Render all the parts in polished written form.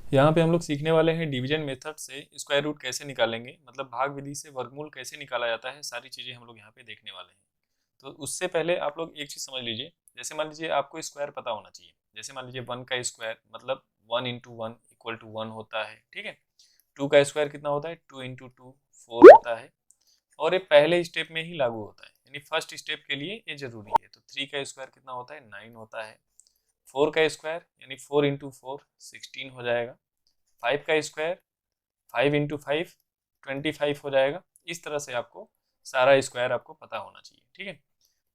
यहाँ पे हम लोग सीखने वाले हैं डिवीजन मेथड से स्क्वायर रूट कैसे निकालेंगे, मतलब भाग विधि से वर्गमूल कैसे निकाला जाता है, सारी चीज़ें हम लोग यहाँ पे देखने वाले हैं। तो उससे पहले आप लोग एक चीज़ समझ लीजिए, जैसे मान लीजिए आपको स्क्वायर पता होना चाहिए। जैसे मान लीजिए 1 का स्क्वायर मतलब 1 इंटू वन इक्वल टू 1 होता है, ठीक है। 2 का स्क्वायर कितना होता है, 2 इंटू टू 4 होता है, और ये पहले स्टेप में ही लागू होता है, यानी फर्स्ट स्टेप के लिए ये जरूरी है। तो 3 का स्क्वायर कितना होता है, 9 होता है। 4 का स्क्वायर यानी 4 इंटू फोर 16 हो जाएगा। 5 का स्क्वायर 5 इंटू फाइव 25 हो जाएगा। इस तरह से आपको सारा स्क्वायर आपको पता होना चाहिए, ठीक है।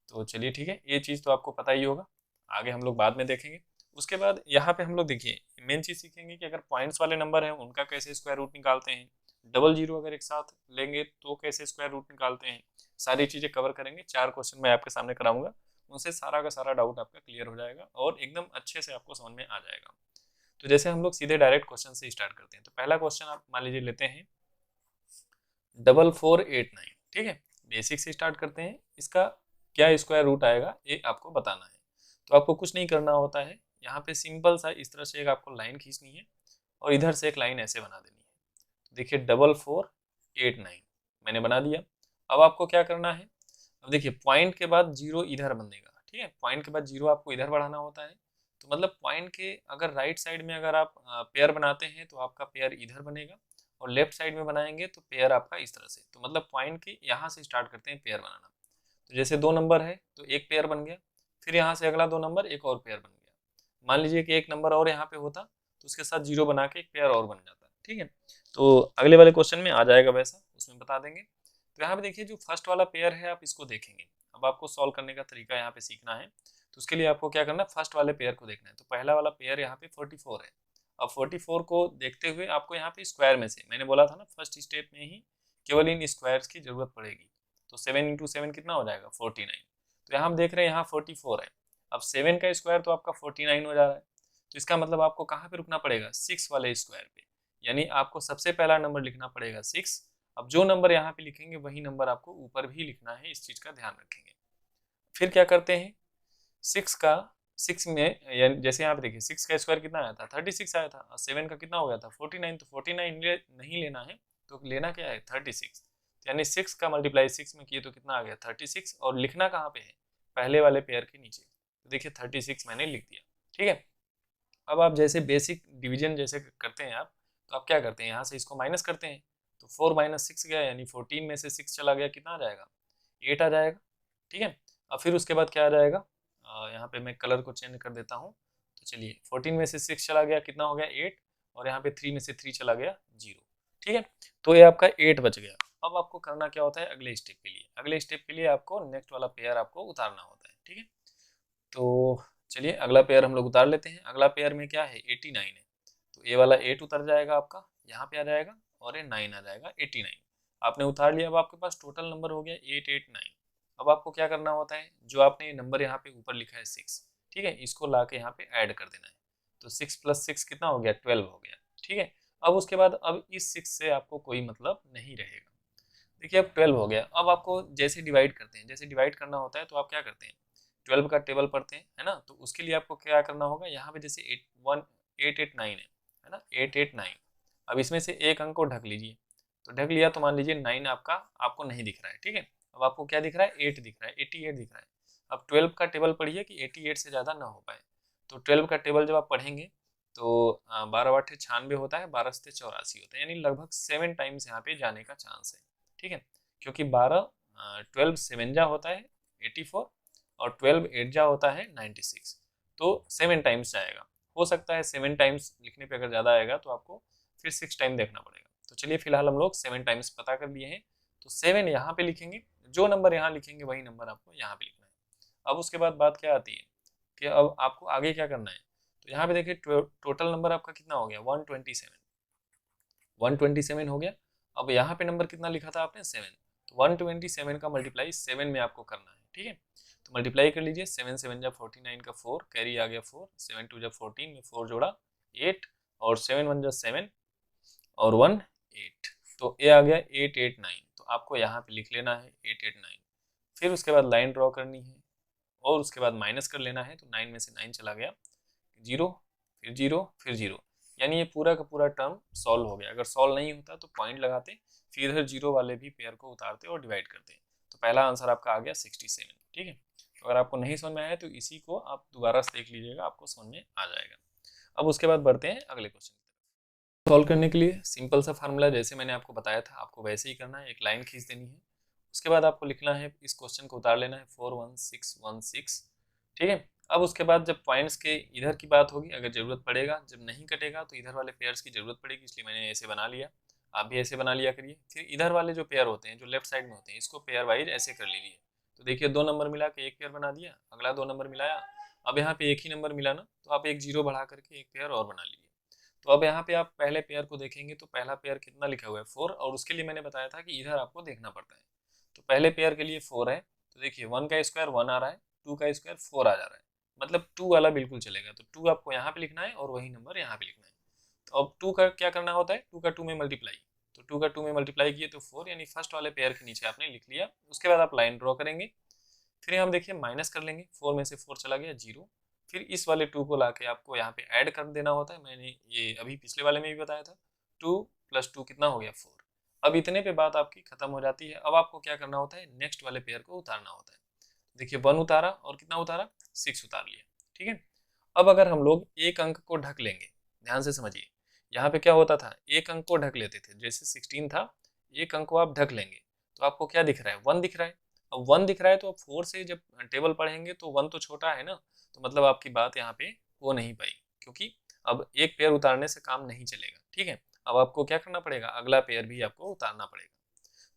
तो चलिए ठीक है, ये चीज़ तो आपको पता ही होगा, आगे हम लोग बाद में देखेंगे। उसके बाद यहाँ पे हम लोग देखिए मेन चीज़ सीखेंगे कि अगर पॉइंट्स वाले नंबर हैं उनका कैसे स्क्वायर रूट निकालते हैं, डबल जीरो अगर एक साथ लेंगे तो कैसे स्क्वायर रूट निकालते हैं, सारी चीज़ें कवर करेंगे। 4 क्वेश्चन मैं आपके सामने कराऊंगा, उनसे सारा का सारा डाउट आपका क्लियर हो जाएगा और एकदम अच्छे से आपको समझ में आ जाएगा। तो जैसे हम लोग सीधे डायरेक्ट क्वेश्चन से स्टार्ट करते हैं, तो पहला क्वेश्चन आप मान लीजिए लेते हैं 4489, ठीक है। बेसिक से स्टार्ट करते हैं, इसका क्या स्क्वायर रूट आएगा ये आपको बताना है। तो आपको कुछ नहीं करना होता है, यहाँ पे सिंपल सा इस तरह से एक आपको लाइन खींचनी है और इधर से एक लाइन ऐसे बना देनी है। तो देखिए 4489 मैंने बना दिया। अब आपको क्या करना है, अब देखिए पॉइंट के बाद जीरो इधर बनेगा, ठीक है। पॉइंट के बाद जीरो आपको इधर बढ़ाना होता है। तो मतलब पॉइंट के अगर राइट साइड में अगर आप पेयर बनाते हैं तो आपका पेयर इधर बनेगा, और लेफ्ट साइड में बनाएंगे तो पेयर आपका इस तरह से। तो मतलब पॉइंट के यहाँ से स्टार्ट करते हैं पेयर बनाना। तो जैसे 2 नंबर है तो एक पेयर बन गया, फिर यहाँ से अगला 2 नंबर एक और पेयर बन गया। मान लीजिए कि एक नंबर और यहाँ पे होता तो उसके साथ जीरो बना के एक पेयर और बन जाता, ठीक है। तो अगले वाले क्वेश्चन में आ जाएगा वैसा, उसमें बता देंगे। तो यहाँ पे देखिए जो फर्स्ट वाला पेयर है आप इसको देखेंगे। अब आपको सॉल्व करने का तरीका यहाँ पे सीखना है, तो उसके लिए आपको क्या करना है, फर्स्ट वाले पेयर को देखना है। तो पहला वाला पेयर यहाँ पे 44 है। अब 44 को देखते हुए आपको यहाँ पे स्क्वायर में से, मैंने बोला था ना फर्स्ट स्टेप में ही केवल इन स्क्वायर्स की जरूरत पड़ेगी। तो 7 इंटू सेवन कितना हो जाएगा, 49। तो यहाँ हम देख रहे हैं यहाँ 44 है। अब 7 का स्क्वायर तो आपका 49 हो जा रहा है। तो इसका मतलब आपको कहाँ पे रुकना पड़ेगा, 6 वाले स्क्वायर पे, यानी आपको सबसे पहला नंबर लिखना पड़ेगा 6। अब जो नंबर यहाँ पे लिखेंगे वही नंबर आपको ऊपर भी लिखना है, इस चीज का ध्यान रखेंगे। फिर क्या करते हैं, 6 का 6 में जैसे यहाँ पे देखिए 6 का स्क्वायर कितना आया था, 36 आया था, और 7 का कितना हो गया था 49। तो 49 नहीं लेना है, तो लेना क्या है 36। यानी 6 का मल्टीप्लाई 6 में किए तो कितना आ गया 36, और लिखना कहाँ पे है, पहले वाले पेयर के नीचे। तो देखिए 36 मैंने लिख दिया, ठीक है। अब आप जैसे बेसिक डिवीजन जैसे करते हैं आप, तो आप क्या करते हैं, यहाँ से इसको माइनस करते हैं। तो 4 माइनस 6 गया, यानी 14 में से 6 चला गया, कितना आ जाएगा 8 आ जाएगा, ठीक है। अब फिर उसके बाद क्या आ जाएगा, यहाँ पे मैं कलर को चेंज कर देता हूँ। तो चलिए 14 में से 6 चला गया, कितना हो गया 8, और यहाँ पे 3 में से 3 चला गया 0, ठीक है। तो ये आपका 8 बच गया। अब आपको करना क्या होता है, अगले स्टेप के लिए, अगले स्टेप के लिए आपको नेक्स्ट वाला पेयर आपको उतारना होता है, ठीक है। तो चलिए अगला पेयर हम लोग उतार लेते हैं। अगला पेयर में क्या है 89 है, तो ये वाला 8 उतर जाएगा आपका, यहाँ पे आ जाएगा, और ये 9 आ जाएगा 89। आपने उतार लिया, अब आपके पास टोटल नंबर हो गया 889। अब आपको क्या करना होता है, जो आपने ये नंबर यहाँ पे ऊपर लिखा है 6, ठीक है, इसको ला के यहाँ पे ऐड कर देना है। तो 6 प्लस 6 कितना हो गया 12 हो गया, ठीक है। अब उसके बाद अब इस 6 से आपको कोई मतलब नहीं रहेगा। देखिए अब 12 हो गया। अब आपको जैसे डिवाइड करते हैं, जैसे डिवाइड करना होता है तो आप क्या करते हैं, 12 का टेबल पढ़ते हैं, है ना। तो उसके लिए आपको क्या करना होगा, यहाँ पे जैसे 889 है ना, 889। अब इसमें से एक अंक को ढक लीजिए। तो ढक लिया तो मान लीजिए 9 आपका आपको नहीं दिख रहा है, ठीक है। अब आपको क्या दिख रहा है, 8 दिख रहा है, 88 दिख रहा है। अब 12 का टेबल पढ़िए कि 88 से ज़्यादा ना हो पाए। तो 12 का टेबल जब आप पढ़ेंगे तो 12 8 96 होता है, 12 से 84 होता है, यानी लगभग 7 टाइम्स यहाँ पे जाने का चांस है, ठीक है। क्योंकि 12 7 जा होता है 84, और 12 8 जा होता है 96। तो 7 टाइम्स जाएगा। हो सकता है 7 टाइम्स लिखने पे अगर ज़्यादा आएगा तो आपको फिर 6 टाइम देखना पड़ेगा। तो चलिए फिलहाल हम लोग 7 टाइम्स पता कर लिए हैं। तो 7 यहाँ पे लिखेंगे, जो नंबर यहाँ लिखेंगे वही नंबर आपको यहाँ पे लिखना है। अब उसके बाद बात क्या आती है कि अब आपको आगे क्या करना है। तो यहाँ पे देखिए टोटल नंबर आपका कितना हो गया 127, 127 हो गया। अब यहाँ पे नंबर कितना लिखा था आपने 7, तो 127 का मल्टीप्लाई 7 में आपको करना है, ठीक है। तो मल्टीप्लाई कर लीजिए, 7 7 जब 49 का 4 कैरी आ गया 4, 7 2 जब 14 में 4 जोड़ा 8, और 7 1 जब 7, और 1 8। तो ये आ गया 889। तो आपको यहाँ पे लिख लेना है 889। फिर उसके बाद लाइन ड्रॉ करनी है, और उसके बाद माइनस कर लेना है। तो 9 में से 9 चला गया, जीरो, फिर जीरो, फिर जीरो। यानी ये पूरा का पूरा टर्म सॉल्व हो गया। अगर सॉल्व नहीं होता तो पॉइंट लगाते, फिर इधर जीरो वाले भी पेयर को उतारते और डिवाइड करते। तो पहला आंसर आपका आ गया 67। ठीक है, तो अगर आपको नहीं समझ में आया तो इसी को आप दोबारा से देख लीजिएगा, आपको समझ में आ जाएगा। अब उसके बाद बढ़ते हैं अगले क्वेश्चन। सॉल्व करने के लिए सिंपल सा फार्मूला जैसे मैंने आपको बताया था, आपको वैसे ही करना है। एक लाइन खींच देनी है, उसके बाद आपको लिखना है, इस क्वेश्चन को उतार लेना है 41616। ठीक है, अब उसके बाद जब पॉइंट्स के इधर की बात होगी, अगर जरूरत पड़ेगा, जब नहीं कटेगा तो इधर वाले पेयर्स की जरूरत पड़ेगी, इसलिए मैंने ऐसे बना लिया। आप भी ऐसे बना लिया करिए। फिर इधर वाले जो पेयर होते हैं जो लेफ्ट साइड में होते हैं, इसको पेयर वाइज ऐसे कर लीजिए। तो देखिए 2 नंबर मिला के एक पेयर बना दिया, अगला 2 नंबर मिलाया, अब यहाँ पे एक ही नंबर मिला ना, तो आप एक जीरो बढ़ा करके एक पेयर और बना लीजिए। तो अब यहाँ पे आप पहले पेयर को देखेंगे तो पहला पेयर कितना लिखा हुआ है 4, और उसके लिए मैंने बताया था कि इधर आपको देखना पड़ता है। तो पहले पेयर के लिए 4 है, तो देखिए 1 का स्क्वायर 1 आ रहा है, 2 का स्क्वायर 4 आ जा रहा है, मतलब 2 वाला बिल्कुल चलेगा। तो 2 आपको यहाँ पे लिखना है और वही नंबर यहाँ पे लिखना है। तो अब 2 का क्या करना होता है, 2 का 2 में मल्टीप्लाई। तो 2 का 2 में मल्टीप्लाई किए तो 4, यानी फर्स्ट वाले पेयर के नीचे आपने लिख लिया। उसके बाद आप लाइन ड्रॉ करेंगे, फिर हम देखिए माइनस कर लेंगे, 4 में से 4 चला गया 0। फिर इस वाले 2 को लाके आपको यहाँ पे ऐड कर देना होता है। मैंने ये अभी पिछले वाले में भी बताया था, 2 + 2 कितना हो गया 4। अब इतने पे बात आपकी खत्म हो जाती है। अब आपको क्या करना होता है, नेक्स्ट वाले पेयर को उतारना होता है। देखिए 1 उतारा और कितना उतारा, 6 उतार लिया। ठीक है, अब अगर हम लोग एक अंक को ढक लेंगे, ध्यान से समझिए, यहाँ पे क्या होता था, एक अंक को ढक लेते थे, जैसे 16 था, एक अंक को आप ढक लेंगे तो आपको क्या दिख रहा है, 1 दिख रहा है। अब 1 दिख रहा है तो अब 4 से जब टेबल पढ़ेंगे तो 1 तो छोटा है ना, तो मतलब आपकी बात यहाँ पे हो नहीं पाई, क्योंकि अब एक पेयर उतारने से काम नहीं चलेगा। ठीक है, अब आपको क्या करना पड़ेगा, अगला पेयर भी आपको उतारना पड़ेगा।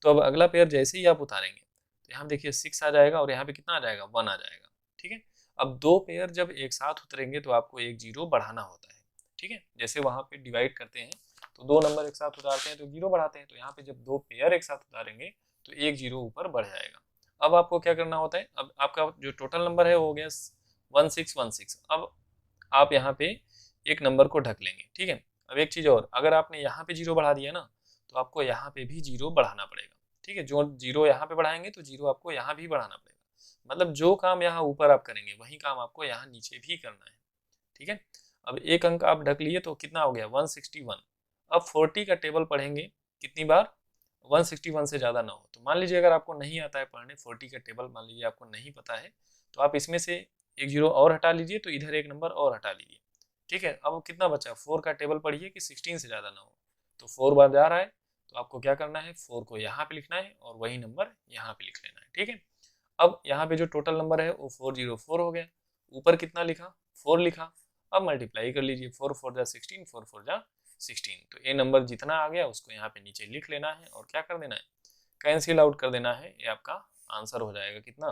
तो अब अगला पेयर जैसे ही आप उतारेंगे तो यहाँ देखिए 6 आ जाएगा और यहाँ पे कितना आ जाएगा, 1 आ जाएगा। ठीक है, अब 2 पेयर जब एक साथ उतरेंगे तो आपको एक जीरो बढ़ाना होता है। ठीक है, जैसे वहाँ पे डिवाइड करते हैं तो 2 नंबर एक साथ उतारते हैं तो जीरो बढ़ाते हैं, तो यहाँ पे जब 2 पेयर एक साथ उतारेंगे तो एक जीरो ऊपर बढ़ जाएगा। अब आपको क्या करना होता है, अब आपका जो टोटल नंबर है वो हो गया 1616। अब आप यहाँ पे एक नंबर को ढक लेंगे। ठीक है, अब एक चीज़ और, अगर आपने यहाँ पे जीरो बढ़ा दिया ना तो आपको यहाँ पे भी जीरो बढ़ाना पड़ेगा। ठीक है, जो जीरो यहाँ पे बढ़ाएंगे तो जीरो आपको यहाँ भी बढ़ाना पड़ेगा। मतलब जो काम यहाँ ऊपर आप करेंगे वही काम आपको यहाँ नीचे भी करना है। ठीक है, अब एक अंक आप ढक लिए तो कितना हो गया 161। अब 40 का टेबल पढ़ेंगे कितनी बार, 161 से ज़्यादा ना हो। तो मान लीजिए अगर आपको नहीं आता है पढ़ने 40 का टेबल, मान लीजिए आपको नहीं पता है, तो आप इसमें से एक जीरो और हटा लीजिए, तो इधर एक नंबर और हटा लीजिए। ठीक है, अब कितना बचा, 4 का टेबल पढ़िए कि 16 से ज़्यादा ना हो। तो 4 बार जा रहा है, तो आपको क्या करना है, 4 को यहाँ पे लिखना है और वही नंबर यहाँ पे लिख लेना है। ठीक है, अब यहाँ पे जो टोटल नंबर है वो 404 हो गया। ऊपर कितना लिखा, 4 लिखा। अब मल्टीप्लाई कर लीजिए, 4 4 जा 16, 4 4 जा 16। तो ये नंबर जितना आ गया उसको यहाँ पे नीचे लिख लेना है और क्या कर देना है, कैंसिल आउट कर देना है। ये आपका आंसर हो जाएगा कितना,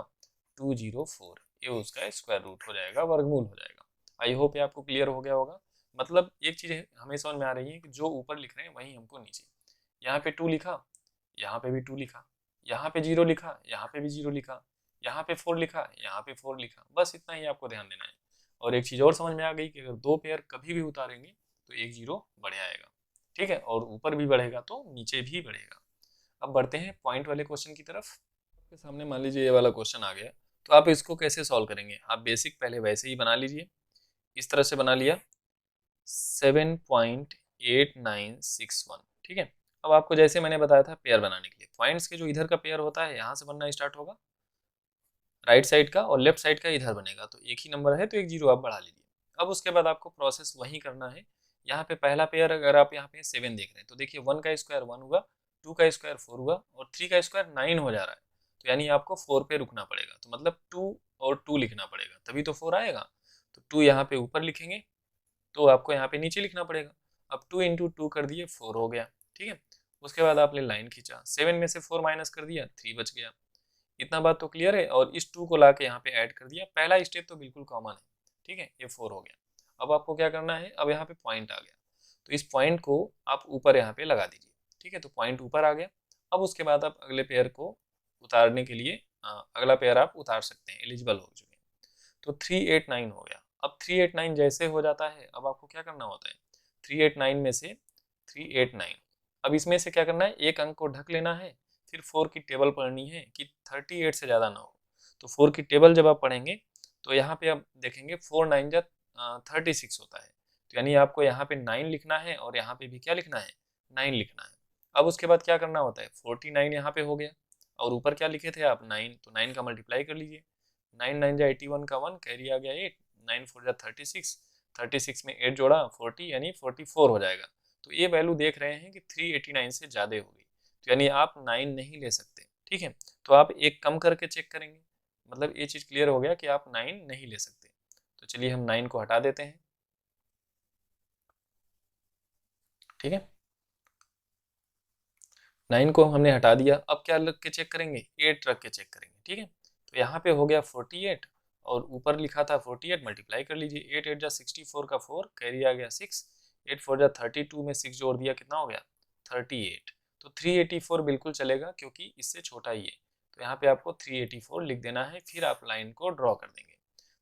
204। ये उसका स्क्वायर रूट हो जाएगा, वर्गमूल हो जाएगा। आई होप ये आपको क्लियर हो गया होगा। मतलब एक चीज़ हमें समझ में आ रही है कि जो ऊपर लिख रहे हैं वही हमको नीचे, यहाँ पे 2 लिखा, यहाँ पे भी 2 लिखा, यहाँ पे 0 लिखा, यहाँ पे भी 0 लिखा, यहाँ पे 4 लिखा, यहाँ पे 4 लिखा, बस इतना ही आपको ध्यान देना है। और एक चीज़ और समझ में आ गई कि अगर 2 पेयर कभी भी उतारेंगे तो एक जीरो बढ़ आएगा। ठीक है, और ऊपर भी बढ़ेगा तो नीचे भी बढ़ेगा। अब बढ़ते हैं पॉइंट वाले क्वेश्चन की तरफ। आपके सामने मान लीजिए ये वाला क्वेश्चन आ गया, तो आप इसको कैसे सॉल्व करेंगे, आप बेसिक पहले वैसे ही बना लीजिए। इस तरह से बना लिया 7.8961। ठीक है, अब आपको जैसे मैंने बताया था पेयर बनाने के लिए, पॉइंट्स के जो इधर का पेयर होता है यहाँ से बनना स्टार्ट होगा, राइट साइड का, और लेफ्ट साइड का इधर बनेगा। तो एक ही नंबर है तो एक जीरो आप बढ़ा लीजिए। अब उसके बाद आपको प्रोसेस वही करना है। यहाँ पे पहला पेयर अगर आप यहाँ पे 7 देख रहे हैं तो देखिए 1 का स्क्वायर 1 हुआ, 2 का स्क्वायर 4 हुआ और 3 का स्क्वायर 9 हो जा रहा है। तो यानी आपको 4 पे रुकना पड़ेगा, तो मतलब 2 और 2 लिखना पड़ेगा तभी तो 4 आएगा। तो 2 यहाँ पे ऊपर लिखेंगे तो आपको यहाँ पे नीचे लिखना पड़ेगा। अब 2 इंटू 2 कर दिए 4 हो गया। ठीक है, उसके बाद आपने लाइन खींचा, 7 में से 4 माइनस कर दिया, 3 बच गया। इतना बात तो क्लियर है, और इस 2 को ला के यहाँ पे ऐड कर दिया। पहला स्टेप तो बिल्कुल कॉमन है। ठीक है, ये 4 हो गया। अब आपको क्या करना है, अब यहाँ पे पॉइंट आ गया, तो इस पॉइंट को आप ऊपर यहाँ पे लगा दीजिए। ठीक है, तो पॉइंट ऊपर आ गया। अब उसके बाद आप अगले पेयर को उतारने के लिए अगला पेयर आप उतार सकते हैं, एलिजिबल हो चुके हैं। तो 389 हो गया। अब 389 जैसे हो जाता है, अब आपको क्या करना होता है, 389 में से 389, अब इसमें से क्या करना है, एक अंक को ढक लेना है, फिर 4 की टेबल पढ़नी है कि 38 से ज़्यादा ना हो। तो 4 की टेबल जब आप पढ़ेंगे तो यहाँ पे आप देखेंगे 4 9 जा 36 होता है। तो यानी आपको यहाँ पे 9 लिखना है और यहाँ पे भी क्या लिखना है, 9 लिखना है। अब उसके बाद क्या करना होता है, 49 यहाँ पे हो गया और ऊपर क्या लिखे थे आप, 9, तो 9 का मल्टीप्लाई कर लीजिए। 9 9 जा 81 का 1, कैरी आ गया 8, 9 4 जा 36, 36 में 8 जोड़ा 40 यानी 44 हो जाएगा। तो ये वैल्यू देख रहे हैं कि 389 से ज़्यादा हो गई, तो यानी आप 9 नहीं ले सकते, ठीक है। तो आप एक कम करके चेक करेंगे, मतलब ये चीज़ क्लियर हो गया कि आप 9 नहीं ले सकते। तो चलिए हम 9 को हटा देते हैं, ठीक है। 9 को हमने हटा दिया, अब क्या रख के चेक करेंगे, 8 रख के चेक करेंगे, ठीक है। तो यहाँ पे हो गया 48 और ऊपर लिखा था 48, मल्टीप्लाई कर लीजिए। 8 8 जा 64 का 4, कैरी आ गया 6, 8 4 जा 32 में 6 जोड़ दिया, कितना हो गया 38। तो 384 बिल्कुल चलेगा क्योंकि इससे छोटा ही है, तो यहाँ पे आपको 384 लिख देना है, फिर आप लाइन को ड्रॉ कर देंगे।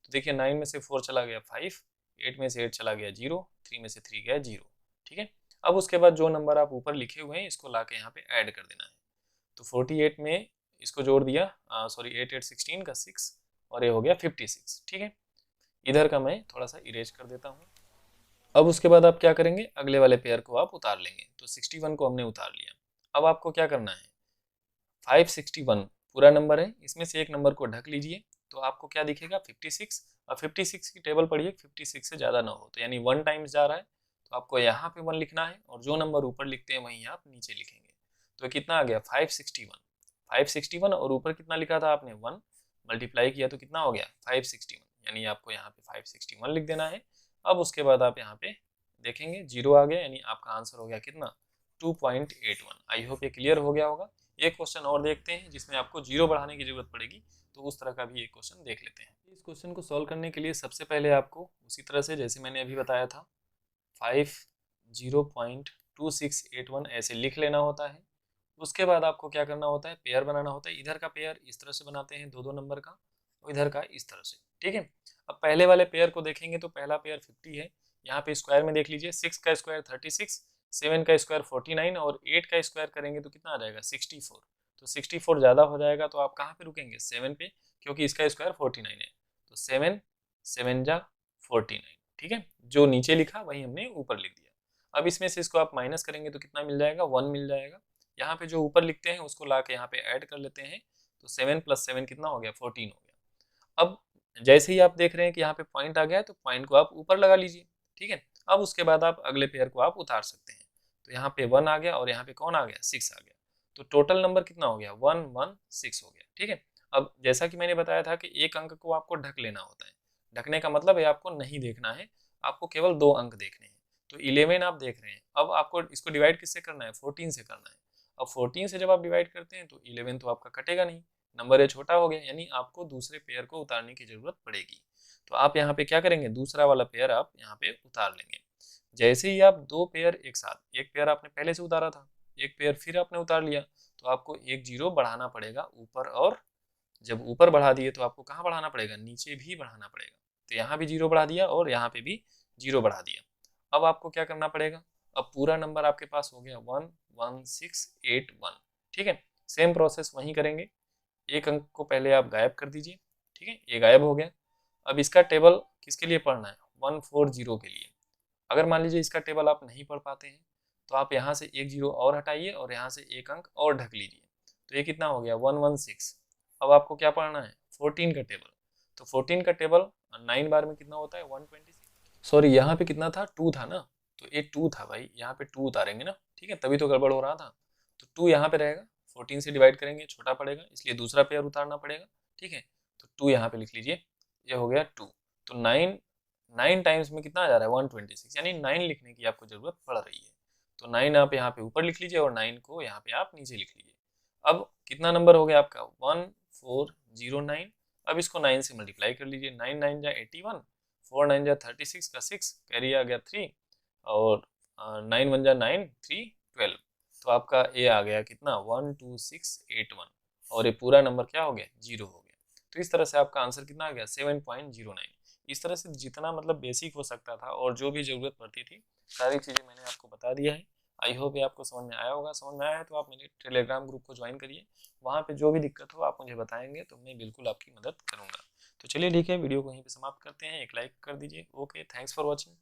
तो देखिए 9 में से 4 चला गया 5, 8 में से 8 चला गया 0, 3 में से 3 गया 0, ठीक है। अब उसके बाद जो नंबर आप ऊपर लिखे हुए हैं इसको लाके यहाँ पे ऐड कर देना है। तो 48 में इसको जोड़ दिया, सॉरी 8 8 16 का 6 और ये हो गया 56, ठीक है। इधर का मैं थोड़ा सा इरेज कर देता हूँ। अब उसके बाद आप क्या करेंगे, अगले वाले पेयर को आप उतार लेंगे। तो 61 को हमने उतार लिया, अब आपको क्या करना है, 561 पूरा नंबर है, इसमें से एक नंबर को ढक लीजिए, तो आपको क्या दिखेगा 56। और 56 की टेबल पढ़िए, 56 से ज़्यादा ना हो, तो यानी 1 टाइम्स जा रहा है, तो आपको यहाँ पे 1 लिखना है और जो नंबर ऊपर लिखते हैं वहीं आप नीचे लिखेंगे। तो कितना आ गया 561, 561 और ऊपर कितना लिखा था आपने 1, मल्टीप्लाई किया तो कितना हो गया 561, यानी आपको यहाँ पे 561 लिख देना है। अब उसके बाद आप यहाँ पे देखेंगे 0 आ गया, यानी आपका आंसर हो गया कितना 2.81। आई होप ये क्लियर हो गया होगा। एक क्वेश्चन और देखते हैं जिसमें आपको 0 बढ़ाने की जरूरत पड़ेगी, तो उस तरह का भी एक क्वेश्चन देख लेते हैं। इस क्वेश्चन को सॉल्व करने के लिए सबसे पहले आपको उसी तरह से जैसे मैंने अभी बताया था 0.2681 ऐसे लिख लेना होता है। उसके बाद आपको क्या करना होता है, पेयर बनाना होता है। इधर का पेयर इस तरह से बनाते हैं 2 2 नंबर का, और इधर का इस तरह से, ठीक है। अब पहले वाले पेयर को देखेंगे तो पहला पेयर 50 है, यहाँ पे स्क्वायर में देख लीजिए, 6 का स्क्वायर 36, 7 का स्क्वायर 49 और 8 का स्क्वायर करेंगे तो कितना आ जाएगा 64। तो 64 ज़्यादा हो जाएगा, तो आप कहाँ पे रुकेंगे 7 पे, क्योंकि इसका स्क्वायर 49 है। तो 7 7 जा 49, ठीक है। जो नीचे लिखा वही हमने ऊपर लिख दिया। अब इसमें से इसको आप माइनस करेंगे तो कितना मिल जाएगा 1 मिल जाएगा। यहाँ पे जो ऊपर लिखते हैं उसको ला के यहाँ पे ऐड कर लेते हैं, तो 7 + 7 कितना हो गया 14 हो गया। अब जैसे ही आप देख रहे हैं कि यहाँ पे पॉइंट आ गया है, तो पॉइंट को आप ऊपर लगा लीजिए, ठीक है। अब उसके बाद आप अगले पेयर को आप उतार सकते हैं। तो यहाँ पे 1 आ गया और यहाँ पे कौन आ गया 6 आ गया, तो टोटल नंबर कितना हो गया 116 हो गया, ठीक है। अब जैसा कि मैंने बताया था कि एक अंक को आपको ढक लेना होता है, ढकने का मतलब है आपको नहीं देखना है, आपको केवल 2 अंक देखने हैं। तो 11 आप देख रहे हैं, अब आपको इसको डिवाइड किससे करना है 14 से करना है। अब 14 से जब आप डिवाइड करते हैं तो 11 तो आपका कटेगा नहीं, नंबर ये छोटा हो गया, यानी आपको दूसरे पेयर को उतारने की जरूरत पड़ेगी। तो आप यहाँ पे क्या करेंगे, दूसरा वाला पेयर आप यहाँ पे उतार लेंगे। जैसे ही आप 2 पेयर एक साथ, एक पेयर आपने पहले से उतारा था, एक पेयर फिर आपने उतार लिया, तो आपको एक 0 बढ़ाना पड़ेगा ऊपर, और जब ऊपर बढ़ा दिए तो आपको कहाँ बढ़ाना पड़ेगा, नीचे भी बढ़ाना पड़ेगा। तो यहाँ भी 0 बढ़ा दिया और यहाँ पे भी 0 बढ़ा दिया। अब आपको क्या करना पड़ेगा, अब पूरा नंबर आपके पास हो गया 11681, ठीक है। सेम प्रोसेस वहीं करेंगे, एक अंक को पहले आप गायब कर दीजिए, ठीक है, ये गायब हो गया। अब इसका टेबल किसके लिए पढ़ना है 140 के लिए। अगर मान लीजिए इसका टेबल आप नहीं पढ़ पाते हैं, तो आप यहाँ से एक 0 और हटाइए और यहाँ से एक अंक और ढक लीजिए, तो ये कितना हो गया 116। अब आपको क्या पढ़ना है 14 का टेबल, तो 14 का टेबल 9 बार में कितना होता है 126। सॉरी यहाँ पे कितना था 2 था ना, तो ये 2 था भाई, यहाँ पे 2 उतारेंगे ना, ठीक है, तभी तो गड़बड़ हो रहा था। तो 2 यहाँ पे रहेगा, 14 से डिवाइड करेंगे छोटा पड़ेगा, इसलिए दूसरा पेयर उतारना पड़ेगा, ठीक है। तो 2 यहाँ पे लिख लीजिए, ये हो गया 2। तो 9 टाइम्स में कितना आ जा रहा है 126, यानी 9 लिखने की आपको जरूरत पड़ रही है। तो 9 आप यहाँ पे ऊपर लिख लीजिए और 9 को यहाँ पे आप नीचे लिख लीजिए। अब कितना नंबर हो गया आपका 1409। अब इसको 9 से मल्टीप्लाई कर लीजिए, 9 9 जा 81, 4 9 जा 36 का 6, कैरी आ गया 3, और 9 1 जा 9, 3 12। तो आपका ये आ गया कितना 12681, और ये पूरा नंबर क्या हो गया 0 हो गया। तो इस तरह से आपका आंसर कितना आ गया 7.09। इस तरह से जितना मतलब बेसिक हो सकता था और जो भी ज़रूरत पड़ती थी सारी चीज़ें मैंने आपको बता दिया है। आई होप ये आपको समझ में आया होगा। समझ में आया है तो आप मेरे टेलीग्राम ग्रुप को ज्वाइन करिए, वहाँ पे जो भी दिक्कत हो आप मुझे बताएंगे तो मैं बिल्कुल आपकी मदद करूँगा। तो चलिए ठीक है, वीडियो को यहीं पे समाप्त करते हैं, एक लाइक कर दीजिए। Okay, thanks for watching.